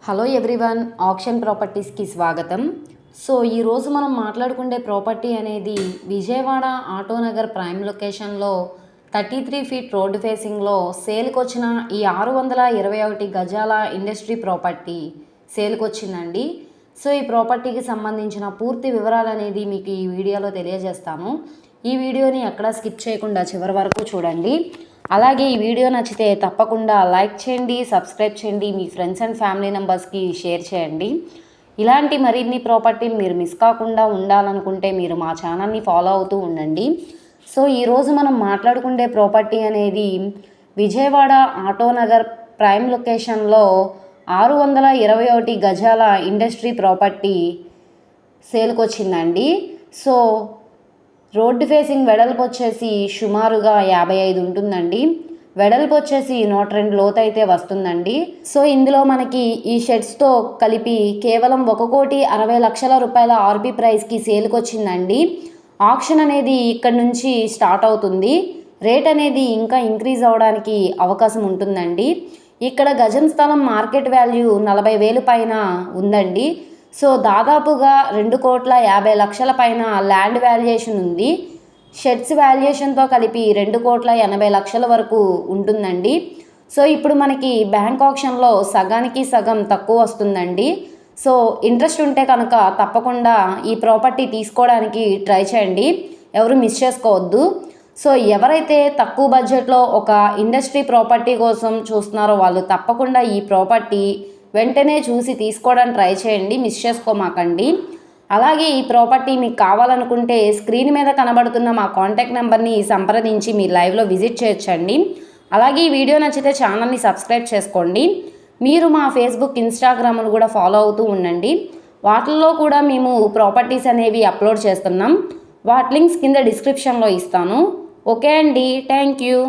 Hello everyone, auction ప్రాపర్టీస్కి స్వాగతం. So ఈరోజు మనం మాట్లాడుకునే ప్రాపర్టీ అనేది విజయవాడ ఆటోనగర్ ప్రైమ్ లొకేషన్లో 33 ఫీట్ రోడ్డు ఫేసింగ్లో సేల్కి వచ్చిన ఈ 621 గజాల ఇండస్ట్రీ ప్రాపర్టీ సేల్కి వచ్చిందండి. సో ఈ ప్రాపర్టీకి సంబంధించిన పూర్తి వివరాలు అనేది మీకు ఈ వీడియోలో తెలియజేస్తాను. ఈ వీడియోని ఎక్కడా స్కిప్ చేయకుండా చివరి వరకు చూడండి. అలాగే ఈ వీడియో నచ్చితే తప్పకుండా లైక్ చేయండి, సబ్స్క్రైబ్ చేయండి, మీ ఫ్రెండ్స్ అండ్ ఫ్యామిలీ మెంబర్స్కి షేర్ చేయండి. ఇలాంటి మరిన్ని ప్రాపర్టీలు మీరు మిస్ కాకుండా ఉండాలనుకుంటే మీరు మా ఛానల్ని ఫాలో అవుతూ ఉండండి. సో ఈరోజు మనం మాట్లాడుకునే ప్రాపర్టీ అనేది విజయవాడ ఆటోనగర్ ప్రైమ్ లొకేషన్లో 621 గజాల ఇండస్ట్రీ ప్రాపర్టీ సేల్కి వచ్చిందండి. సో రోడ్డు ఫేసింగ్ వెడల్పు వచ్చేసి సుమారుగా 55 ఉంటుందండి. వెడల్పు వచ్చేసి 102 లోతు అయితే వస్తుందండి. సో ఇందులో మనకి ఈ షెడ్స్తో కలిపి కేవలం 1,60,00,000 రూపాయల ఆర్పీ ప్రైస్కి సేల్కి వచ్చిందండి. ఆక్షన్ అనేది ఇక్కడ నుంచి స్టార్ట్ అవుతుంది. రేట్ అనేది ఇంకా ఇంక్రీజ్ అవ్వడానికి అవకాశం ఉంటుందండి. ఇక్కడ గజం స్థలం మార్కెట్ వాల్యూ 40,000 పైన ఉందండి. సో దాదాపుగా 2,50,00,000 పైన ల్యాండ్ వాల్యుయేషన్ ఉంది. షెడ్స్ వాల్యుయేషన్తో కలిపి 2,80,00,000 వరకు ఉంటుందండి. సో ఇప్పుడు మనకి బ్యాంక్ ఆప్షన్లో సగానికి సగం తక్కువ వస్తుందండి. సో ఇంట్రెస్ట్ ఉంటే కనుక తప్పకుండా ఈ ప్రాపర్టీ తీసుకోవడానికి ట్రై చేయండి, ఎవరు మిస్ చేసుకోవద్దు. సో ఎవరైతే తక్కువ బడ్జెట్లో ఒక ఇండస్ట్రీ ప్రాపర్టీ కోసం చూస్తున్నారో వాళ్ళు తప్పకుండా ఈ ప్రాపర్టీ వెంటనే చూసి తీసుకోవడానికి ట్రై చేయండి, మిస్ చేసుకోమాకండి. అలాగే ఈ ప్రాపర్టీ మీకు కావాలనుకుంటే స్క్రీన్ మీద కనబడుతున్న మా కాంటాక్ట్ నెంబర్ని సంప్రదించి మీరు లైవ్లో విజిట్ చేయొచ్చండి. అలాగే ఈ వీడియో నచ్చితే ఛానల్ని సబ్స్క్రైబ్ చేసుకోండి. మీరు మా ఫేస్బుక్, ఇన్స్టాగ్రామ్లు కూడా ఫాలో అవుతూ ఉండండి. వాటిల్లో కూడా మేము ప్రాపర్టీస్ అనేవి అప్లోడ్ చేస్తున్నాం. వాటి లింక్స్ కింద డిస్క్రిప్షన్లో ఇస్తాను. ఓకే అండి, థ్యాంక్ యూ.